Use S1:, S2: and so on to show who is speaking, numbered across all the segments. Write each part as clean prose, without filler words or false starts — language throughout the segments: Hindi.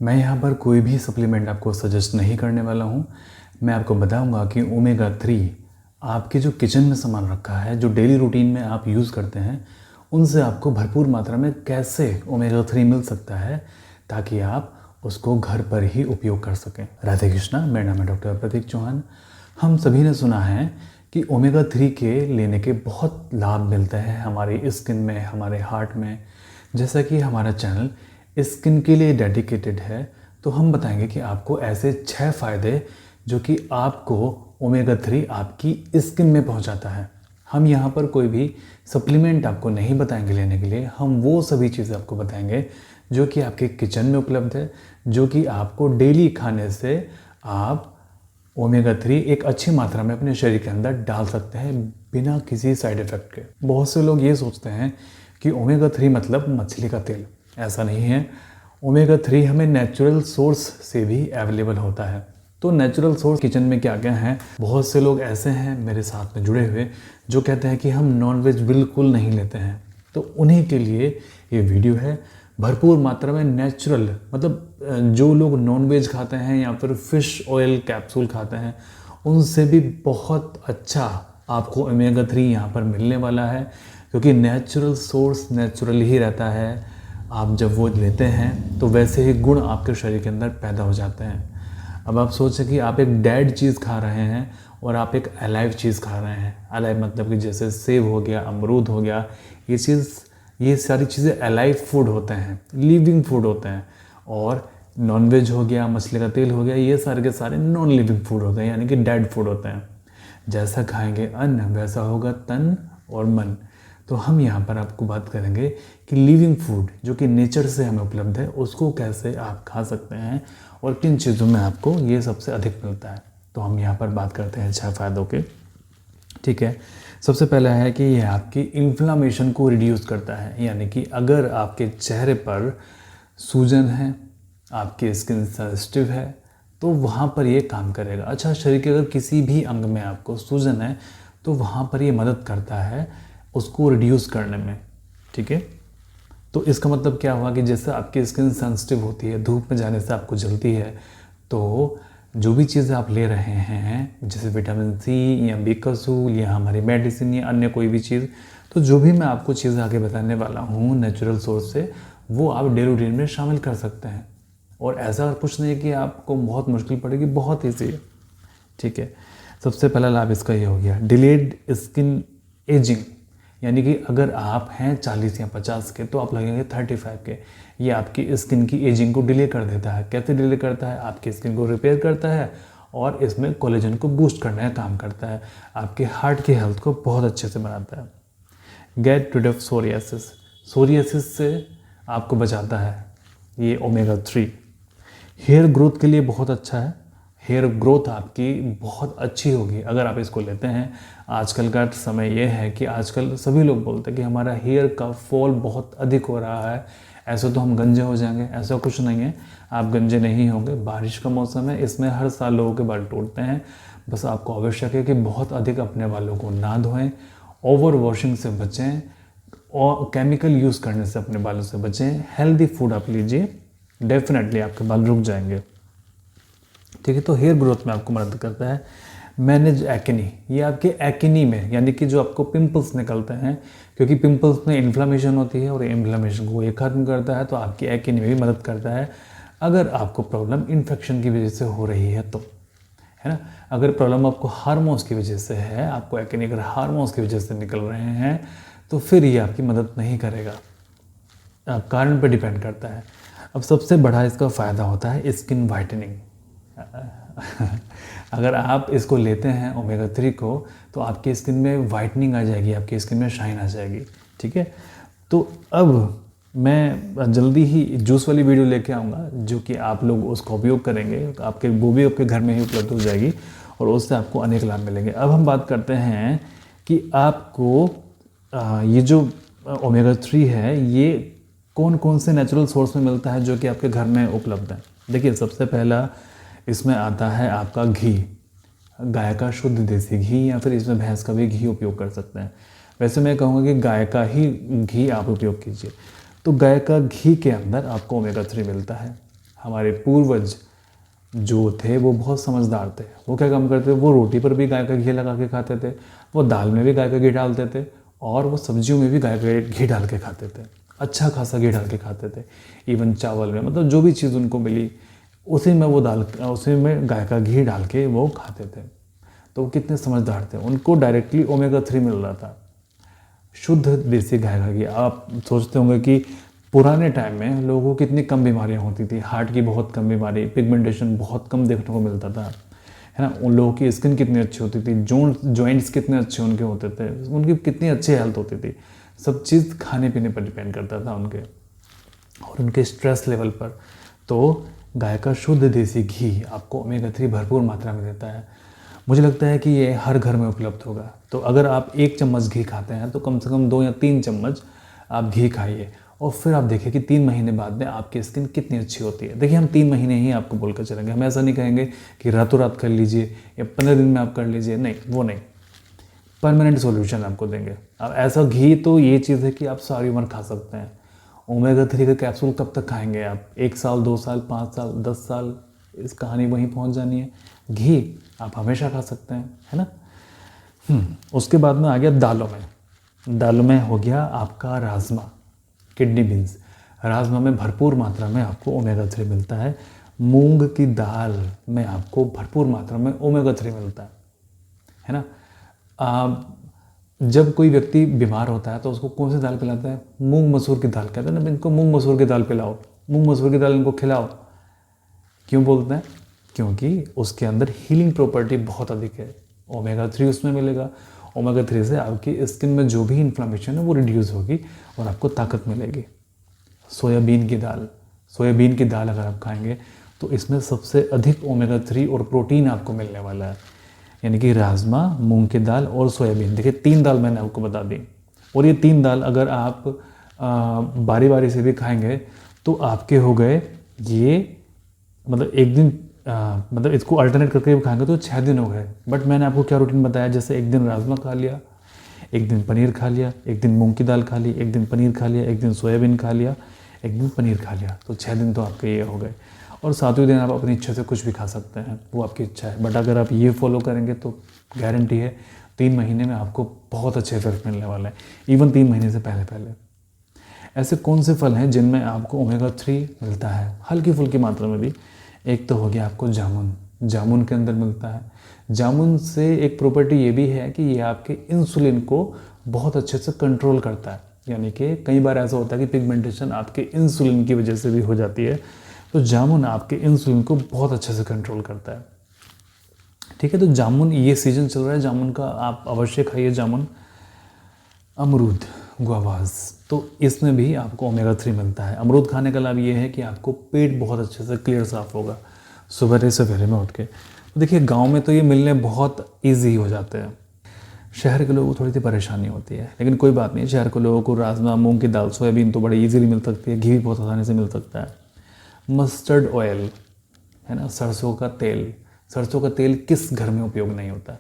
S1: मैं यहाँ पर कोई भी सप्लीमेंट आपको सजेस्ट नहीं करने वाला हूँ। मैं आपको बताऊँगा कि ओमेगा 3 आपके जो किचन में सामान रखा है, जो डेली रूटीन में आप यूज़ करते हैं, उनसे आपको भरपूर मात्रा में कैसे ओमेगा 3 मिल सकता है, ताकि आप उसको घर पर ही उपयोग कर सकें। राधे कृष्णा, मेरा नाम है डॉक्टर प्रतीक चौहान। हम सभी ने सुना है कि ओमेगा 3 के लेने के बहुत लाभ मिलते हैं हमारी स्किन में, हमारे हार्ट में। जैसा कि हमारा चैनल स्किन के लिए डेडिकेटेड है, तो हम बताएंगे कि आपको ऐसे 6 फ़ायदे जो कि आपको ओमेगा 3 आपकी स्किन में पहुंचाता है। हम यहाँ पर कोई भी सप्लीमेंट आपको नहीं बताएंगे लेने के लिए, हम वो सभी चीज़ें आपको बताएंगे जो कि आपके किचन में उपलब्ध है, जो कि आपको डेली खाने से आप ओमेगा 3 एक अच्छी मात्रा में अपने शरीर के अंदर डाल सकते हैं बिना किसी साइड इफ़ेक्ट के। बहुत से लोग ये सोचते हैं कि ओमेगा 3 मतलब मछली का तेल। ऐसा नहीं है। ओमेगा 3 हमें नेचुरल सोर्स से भी अवेलेबल होता है। तो नेचुरल सोर्स किचन में क्या क्या है? बहुत से लोग ऐसे हैं मेरे साथ में जुड़े हुए जो कहते हैं कि हम नॉनवेज बिल्कुल नहीं लेते हैं। तो उन्हीं के लिए ये वीडियो है। भरपूर मात्रा में नेचुरल, मतलब जो लोग नॉनवेज खाते हैं या फिर फिश ऑयल कैप्सूल खाते हैं, उनसे भी बहुत अच्छा आपको ओमेगा 3 यहाँ पर मिलने वाला है, क्योंकि नेचुरल सोर्स नेचुरल ही रहता है। आप जब वो लेते हैं तो वैसे ही गुण आपके शरीर के अंदर पैदा हो जाते हैं। अब आप सोचें कि आप एक डेड चीज़ खा रहे हैं और आप एक अलाइव चीज़ खा रहे हैं। अलाइव मतलब कि जैसे सेब हो गया, अमरूद हो गया, ये सारी चीज़ें अलाइव फूड होते हैं, लिविंग फूड होते हैं। और नॉनवेज हो गया, मछली का तेल हो गया, ये सारे के सारे नॉन लिविंग फूड होते हैं, यानी कि डेड फूड होते हैं। जैसा खाएंगे अन्न वैसा होगा तन और मन। तो हम यहाँ पर आपको बात करेंगे कि लिविंग फूड जो कि नेचर से हमें उपलब्ध है, उसको कैसे आप खा सकते हैं और किन चीज़ों में आपको ये सबसे अधिक मिलता है। तो हम यहाँ पर बात करते हैं 6 फ़ायदों के। ठीक है, सबसे पहला है कि यह आपकी इन्फ्लामेशन को रिड्यूस करता है, यानी कि अगर आपके चेहरे पर सूजन है, आपकी स्किन सेंसिटिव है, तो वहाँ पर ये काम करेगा। अच्छा, शरीर के अगर किसी भी अंग में आपको सूजन है तो वहाँ पर ये मदद करता है उसको रिड्यूस करने में। ठीक है, तो इसका मतलब क्या हुआ कि जैसे आपकी स्किन सेंसिटिव होती है, धूप में जाने से आपको जलती है, तो जो भी चीज़ें आप ले रहे हैं जैसे विटामिन सी या बीकासूल या हमारी मेडिसिन या अन्य कोई भी चीज़, तो जो भी मैं आपको चीज़ें आगे बताने वाला हूँ नेचुरल सोर्स से, वो आप डेली रूटीन में शामिल कर सकते हैं। और ऐसा कुछ नहीं है कि आपको बहुत मुश्किल पड़ेगी, बहुत ईजी है। ठीक है, सबसे पहला लाभ इसका ये हो गया डिलेड स्किन एजिंग, यानी कि अगर आप हैं 40 या 50 के तो आप लगेंगे 35 के। ये आपकी स्किन की एजिंग को डिले कर देता है। कैसे डिले करता है? आपकी स्किन को रिपेयर करता है और इसमें कोलेजन को बूस्ट करने का काम करता है। आपके हार्ट की हेल्थ को बहुत अच्छे से बनाता है। गेट रिड ऑफ सोरियासिस से आपको बचाता है ये ओमेगा 3। हेयर ग्रोथ के लिए बहुत अच्छा है। हेयर ग्रोथ आपकी बहुत अच्छी होगी अगर आप इसको लेते हैं। आजकल का समय ये है कि आजकल सभी लोग बोलते हैं कि हमारा हेयर का फॉल बहुत अधिक हो रहा है, ऐसा तो हम गंजे हो जाएंगे। ऐसा कुछ नहीं है, आप गंजे नहीं होंगे। बारिश का मौसम है, इसमें हर साल लोगों के बाल टूटते हैं। बस आपको आवश्यक है कि बहुत अधिक अपने बालों को ना धोएं, ओवर वॉशिंग से बचें और केमिकल यूज़ करने से अपने बालों से बचें। हेल्दी फूड आप लीजिए, डेफिनेटली आपके बाल रुक जाएंगे। ठीक है, तो हेयर ग्रोथ में आपको मदद करता है। मैनेज एक्ने, ये आपके एक्ने में, यानी कि जो आपको पिंपल्स निकलते हैं, क्योंकि पिंपल्स में इन्फ्लामेशन होती है और इन्फ्लामेशन को ये खत्म करता है, तो आपकी एक्ने में भी मदद करता है। अगर आपको प्रॉब्लम इन्फेक्शन की वजह से हो रही है तो, है ना। अगर प्रॉब्लम आपको हार्मोन्स की वजह से है, आपको एक्ने अगर हार्मोन्स की वजह से निकल रहे हैं, तो फिर ये आपकी मदद नहीं करेगा। कारण पर डिपेंड करता है। अब सबसे बड़ा इसका फ़ायदा होता है स्किन वाइटनिंग। अगर आप इसको लेते हैं ओमेगा 3 को, तो आपकी स्किन में वाइटनिंग आ जाएगी, आपकी स्किन में शाइन आ जाएगी। ठीक है, तो अब मैं जल्दी ही जूस वाली वीडियो लेके आऊँगा जो कि आप लोग उसका उपयोग करेंगे। आपके वो भी आपके घर में ही उपलब्ध हो जाएगी और उससे आपको अनेक लाभ मिलेंगे। अब हम बात करते हैं कि आपको ये जो ओमेगा 3 है, ये कौन कौन से नेचुरल सोर्स में मिलता है जो कि आपके घर में उपलब्ध है। देखिए, सबसे पहला इसमें आता है आपका घी, गाय का शुद्ध देसी घी, या फिर इसमें भैंस का भी घी उपयोग कर सकते हैं। वैसे मैं कहूँगा कि गाय का ही घी आप उपयोग कीजिए। तो गाय का घी के अंदर आपको ओमेगा 3 मिलता है हमारे पूर्वज जो थे वो बहुत समझदार थे। वो क्या काम करते थे, वो रोटी पर भी गाय का घी लगा के खाते थे, वो दाल में भी गाय का घी डालते थे, और वो सब्जियों में भी गाय का घी डाल के खाते थे। अच्छा खासा घी डाल के खाते थे। इवन चावल में, मतलब जो भी चीज़ उनको मिली उसी में उसी में गाय का घी डाल के वो खाते थे। तो वो कितने समझदार थे, उनको डायरेक्टली ओमेगा 3 मिल रहा था, शुद्ध देसी गाय का घी। आप सोचते होंगे कि पुराने टाइम में लोगों को कितनी कम बीमारियां होती थी, हार्ट की बहुत कम बीमारी, पिगमेंटेशन बहुत कम देखने को मिलता था, है ना। उन लोगों की स्किन कितनी अच्छी होती थी, जॉइंट्स कितने अच्छे उनके होते थे, उनकी कितनी अच्छी हेल्थ होती थी। सब चीज़ खाने पीने पर डिपेंड करता था उनके और उनके स्ट्रेस लेवल पर। तो गाय का शुद्ध देसी घी आपको ओमेगा 3 भरपूर मात्रा में देता है। मुझे लगता है कि ये हर घर में उपलब्ध होगा। तो अगर आप 1 चम्मच घी खाते हैं तो कम से कम 2 या 3 चम्मच आप घी खाइए, और फिर आप देखिए कि 3 महीने बाद में आपकी स्किन कितनी अच्छी होती है। देखिए, हम 3 महीने ही आपको बोलकर चलेंगे, हम ऐसा नहीं कहेंगे कि रातों रात कर लीजिए या 15 दिन में आप कर लीजिए, नहीं, वो नहीं। परमानेंट सॉल्यूशन आपको देंगे। अब ऐसा घी तो ये चीज़ है कि आप सारी उम्र खा सकते हैं। ओमेगा 3 का कैप्सूल कब तक खाएंगे आप? 1 साल, 2 साल, 5 साल, 10 साल, इस कहानी वहीं पहुंच जानी है। घी आप हमेशा खा सकते हैं, है ना। उसके बाद में आ गया दालों में। दालों में हो गया आपका राजमा, किडनी बीन्स। राजमा में भरपूर मात्रा में आपको ओमेगा 3 मिलता है। मूंग की दाल में आपको भरपूर मात्रा में ओमेगा 3 मिलता है ना। जब कोई व्यक्ति बीमार होता है तो उसको कौन सी दाल पिलाता है? मूंग मसूर की दाल। कहते हैं ना, इनको मूंग मसूर की दाल पिलाओ, मूंग मसूर की दाल इनको खिलाओ। क्यों बोलते हैं? क्योंकि उसके अंदर हीलिंग प्रॉपर्टी बहुत अधिक है। ओमेगा 3 उसमें मिलेगा। ओमेगा 3 से आपकी स्किन में जो भी इन्फ्लामेशन है वो रिड्यूस होगी और आपको ताकत मिलेगी। सोयाबीन की दाल अगर आप खाएंगे तो इसमें सबसे अधिक ओमेगा 3 और प्रोटीन आपको मिलने वाला है। यानी कि राजमा, मूंग की दाल और सोयाबीन। देखिए, 3 दाल मैंने आपको बता दी, और ये 3 दाल अगर आप बारी बारी से भी खाएंगे तो आपके हो गए ये, मतलब एक दिन मतलब इसको अल्टरनेट करके भी खाएंगे तो 6 दिन हो गए। बट मैंने आपको क्या रूटीन बताया, जैसे एक दिन राजमा खा लिया, एक दिन पनीर खा लिया, एक दिन मूंग की दाल खा ली, एक दिन पनीर खा लिया, एक दिन सोयाबीन खा लिया, एक दिन पनीर खा लिया, तो 6 दिन तो आपके ये हो गए। और 7वें दिन आप अपनी इच्छा से कुछ भी खा सकते हैं, वो आपकी इच्छा है। बट अगर आप ये फॉलो करेंगे तो गारंटी है 3 महीने में आपको बहुत अच्छे इफेक्ट मिलने वाले हैं, इवन 3 महीने से पहले पहले। ऐसे कौन से फल हैं जिनमें आपको ओमेगा 3 मिलता है हल्की फुल्की मात्रा में भी? एक तो हो गया आपको जामुन के अंदर मिलता है। जामुन से एक प्रॉपर्टी ये भी है कि ये आपके इंसुलिन को बहुत अच्छे से कंट्रोल करता है। यानी कि कई बार ऐसा होता है कि पिगमेंटेशन आपके इंसुलिन की वजह से भी हो जाती है, तो जामुन आपके इंसुलिन को बहुत अच्छे से कंट्रोल करता है। ठीक है, तो जामुन, ये सीजन चल रहा है जामुन का, आप अवश्य खाइए जामुन। अमरूद, गुआवाज, तो इसमें भी आपको ओमेगा 3 मिलता है। अमरूद खाने का लाभ ये है कि आपको पेट बहुत अच्छे से क्लियर साफ होगा सवेरे में उठ के। तो देखिए, गांव में तो ये मिलने बहुत इजी हो जाते हैं, शहर के लोगों को थोड़ी सी परेशानी होती है, लेकिन कोई बात नहीं। शहर के लोगों को राजमा, मूंग की दाल, सोयाबीन तो बड़े इजीली मिल सकती है, घी भी बहुत आसानी से मिल सकता है। मस्टर्ड ऑयल, है ना, सरसों का तेल किस घर में उपयोग नहीं होता?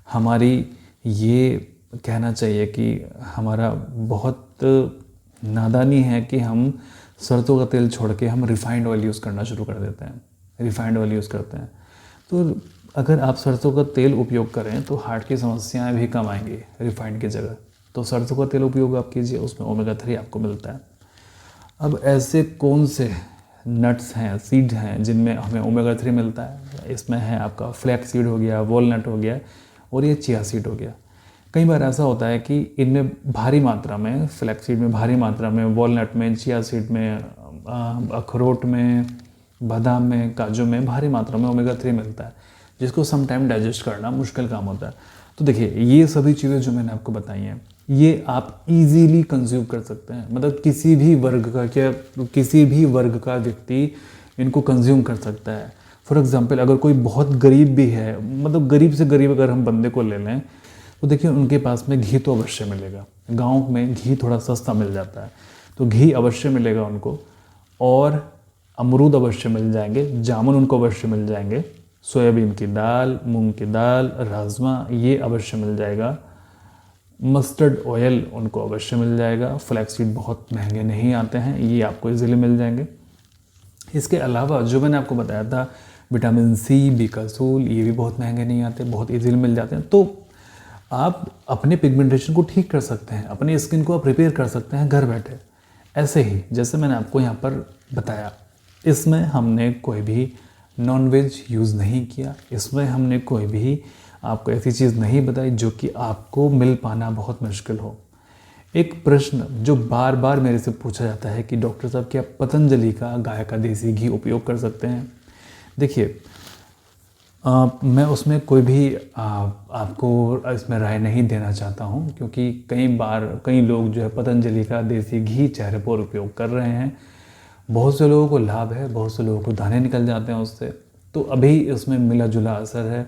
S1: हमारी ये कहना चाहिए कि हमारा बहुत नादानी है कि हम सरसों का तेल छोड़ के हम रिफाइंड ऑयल यूज़ करना शुरू कर देते हैं, रिफाइंड ऑयल यूज़ करते हैं। तो अगर आप सरसों का तेल उपयोग करें तो हार्ट की समस्याएं भी कम आएंगी रिफाइंड की जगह। तो सरसों का तेल उपयोग आप कीजिए, उसमें ओमेगा 3 आपको मिलता है। अब ऐसे कौन से नट्स हैं, सीड हैं जिनमें हमें ओमेगा 3 मिलता है? इसमें है आपका फ्लैक्स सीड हो गया, वॉलनट हो गया, और ये चिया सीड हो गया। कई बार ऐसा होता है कि इनमें भारी मात्रा में, फ्लैक्स सीड में भारी मात्रा में, वॉलनट में, चिया सीड में, अखरोट में, बादाम में, काजू में भारी मात्रा में ओमेगा 3 मिलता है, जिसको सम टाइम डाइजेस्ट करना मुश्किल काम होता है। तो देखिए, ये सभी चीज़ें जो मैंने आपको बताई हैं, ये आप इजीली कंज्यूम कर सकते हैं। मतलब किसी भी वर्ग का व्यक्ति इनको कंज्यूम कर सकता है। फॉर एग्जांपल, अगर कोई बहुत गरीब भी है, मतलब गरीब से गरीब अगर हम बंदे को ले लें, तो देखिए उनके पास में घी तो अवश्य मिलेगा। गाँव में घी थोड़ा सस्ता मिल जाता है, तो घी अवश्य मिलेगा उनको, और अमरूद अवश्य मिल जाएंगे, जामुन उनको अवश्य मिल जाएंगे, सोयाबीन की दाल, मूंग की दाल, राजमा, ये अवश्य मिल जाएगा, मस्टर्ड ऑयल उनको अवश्य मिल जाएगा, फ्लैक्स सीड बहुत महंगे नहीं आते हैं, ये आपको इजीली मिल जाएंगे। इसके अलावा जो मैंने आपको बताया था विटामिन सी, बी कैप्सूल, ये भी बहुत महंगे नहीं आते, बहुत इजीली मिल जाते हैं। तो आप अपने पिगमेंटेशन को ठीक कर सकते हैं, अपनी स्किन को आप रिपेयर कर सकते हैं घर बैठे। ऐसे ही जैसे मैंने आपको यहाँ पर बताया, इसमें हमने कोई भी नॉनवेज यूज़ नहीं किया, इसमें हमने कोई भी आपको ऐसी चीज़ नहीं बताई जो कि आपको मिल पाना बहुत मुश्किल हो। एक प्रश्न जो बार बार मेरे से पूछा जाता है कि डॉक्टर साहब क्या पतंजलि का गाय का देसी घी उपयोग कर सकते हैं? देखिए, मैं उसमें कोई भी आपको इसमें राय नहीं देना चाहता हूँ, क्योंकि कई लोग जो है पतंजलि का देसी घी चेहरे पर उपयोग कर रहे हैं। बहुत से लोगों को लाभ है, बहुत से लोगों को दाने निकल जाते हैं उससे। तो अभी इसमें मिला जुला असर है।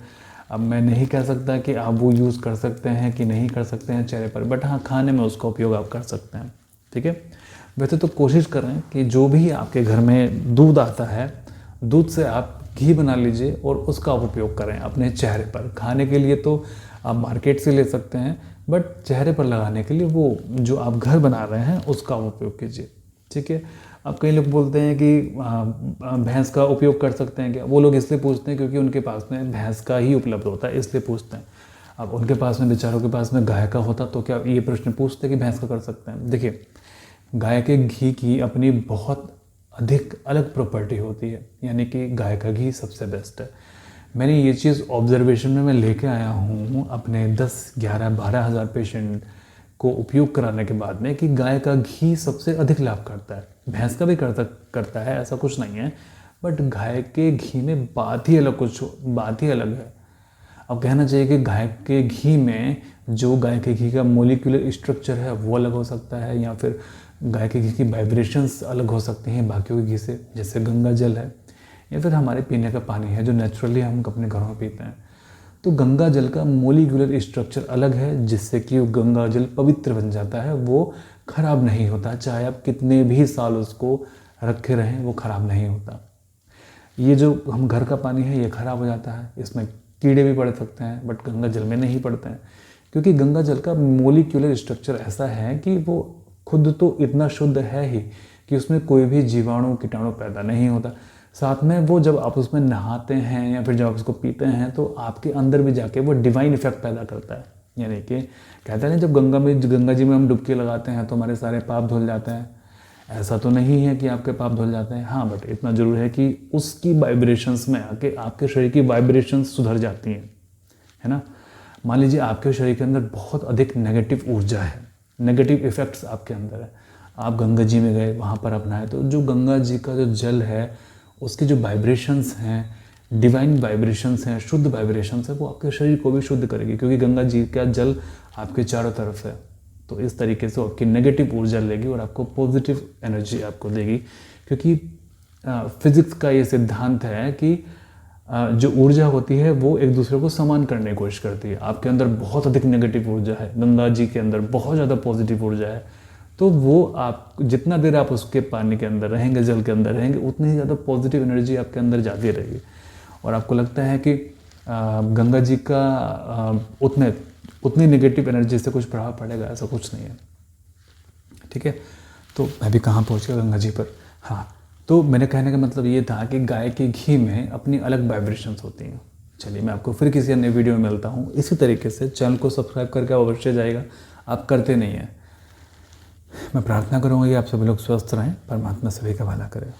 S1: अब मैं नहीं कह सकता कि आप वो यूज़ कर सकते हैं कि नहीं कर सकते हैं चेहरे पर, बट हाँ, खाने में उसका उपयोग आप कर सकते हैं। ठीक है, वैसे तो कोशिश करें कि जो भी आपके घर में दूध आता है, दूध से आप घी बना लीजिए और उसका आप उपयोग करें अपने चेहरे पर। खाने के लिए तो आप मार्केट से ले सकते हैं, बट चेहरे पर लगाने के लिए वो जो आप घर बना रहे हैं उसका आप उपयोग कीजिए। ठीक है, अब कई लोग बोलते हैं कि भैंस का उपयोग कर सकते हैं क्या? वो लोग इसलिए पूछते हैं क्योंकि उनके पास में भैंस का ही उपलब्ध होता है, इसलिए पूछते हैं। अब उनके पास में, बेचारों के पास में गाय का होता तो क्या ये प्रश्न पूछते कि भैंस का कर सकते हैं? देखिए, गाय के घी की अपनी बहुत अधिक अलग प्रॉपर्टी होती है, यानी कि गाय का घी सबसे बेस्ट है। मैंने ये चीज़ ऑब्जर्वेशन में मैं लेके आया हूँ अपने 10, 11, 12 हज़ार पेशेंट को उपयोग कराने के बाद में, कि गाय का घी सबसे अधिक लाभ करता है। भैंस का भी करता है, ऐसा कुछ नहीं है, बट गाय के घी में बात ही अलग है। अब कहना चाहिए कि गाय के घी में जो गाय के घी का मोलिकुलर स्ट्रक्चर है वो अलग हो सकता है, या फिर गाय के घी की वाइब्रेशंस अलग हो सकती हैं बाकियों के घी से। जैसे गंगा जल है, या फिर हमारे पीने का पानी है जो नेचुरली हम अपने घरों में पीते हैं, तो गंगा जल का मोलिकुलर स्ट्रक्चर अलग है, जिससे कि वो गंगा जल पवित्र बन जाता है, वो खराब नहीं होता। चाहे आप कितने भी साल उसको रखे रहें, वो खराब नहीं होता। ये जो हम घर का पानी है, ये खराब हो जाता है, इसमें कीड़े भी पड़ सकते हैं, बट गंगा जल में नहीं पड़ते हैं, क्योंकि गंगा जल का मोलिकुलर स्ट्रक्चर ऐसा है कि वो खुद तो इतना शुद्ध है ही कि उसमें कोई भी जीवाणु, कीटाणु पैदा नहीं होता। साथ में वो जब आप उसमें नहाते हैं या फिर जब आप उसको पीते हैं, तो आपके अंदर भी जाके वो डिवाइन इफेक्ट पैदा करता है। यानी कि कहते हैं जब गंगा जी में हम डुबकी लगाते हैं तो हमारे सारे पाप धुल जाते हैं। ऐसा तो नहीं है कि आपके पाप धुल जाते हैं, हाँ, बट इतना जरूर है कि उसकी वाइब्रेशंस में आके आपके शरीर की वाइब्रेशंस सुधर जाती हैं, है ना। मान लीजिए आपके शरीर के अंदर बहुत अधिक नेगेटिव ऊर्जा है, नेगेटिव इफेक्ट्स आपके अंदर है, आप गंगा जी में गए, वहाँ पर अपनाए, तो जो गंगा जी का जो जल है उसकी जो वाइब्रेशंस हैं, डिवाइन वाइब्रेशंस हैं, शुद्ध वाइब्रेशंस है, वो आपके शरीर को भी शुद्ध करेगी, क्योंकि गंगा जी का जल आपके चारों तरफ है। तो इस तरीके से आपकी नेगेटिव ऊर्जा लेगी और आपको पॉजिटिव एनर्जी आपको देगी, क्योंकि फिजिक्स का ये सिद्धांत है कि जो ऊर्जा होती है वो एक दूसरे को समान करने की कोशिश करती है। आपके अंदर बहुत अधिक नेगेटिव ऊर्जा है, गंगा जी के अंदर बहुत ज़्यादा पॉजिटिव ऊर्जा है, तो वो आप जितना देर आप उसके पानी के अंदर रहेंगे, जल के अंदर रहेंगे, उतनी ही ज़्यादा पॉजिटिव एनर्जी आपके अंदर जाती रहेगी। और आपको लगता है कि गंगा जी का उतनी नेगेटिव एनर्जी से कुछ प्रभाव पड़ेगा, ऐसा कुछ नहीं है। ठीक है, तो मैं भी कहाँ पहुँच गया, गंगा जी पर। हाँ, तो मेरे कहने का मतलब ये था कि गाय के घी में अपनी अलग वाइब्रेशंस होती हैं। चलिए, मैं आपको फिर किसी अन्य वीडियो में मिलता हूँ। इसी तरीके से चैनल को सब्सक्राइब करके अवश्य जाएगा, आप करते नहीं हैं। मैं प्रार्थना करूँगा कि आप सभी लोग स्वस्थ रहें, परमात्मा सभी का भला करे।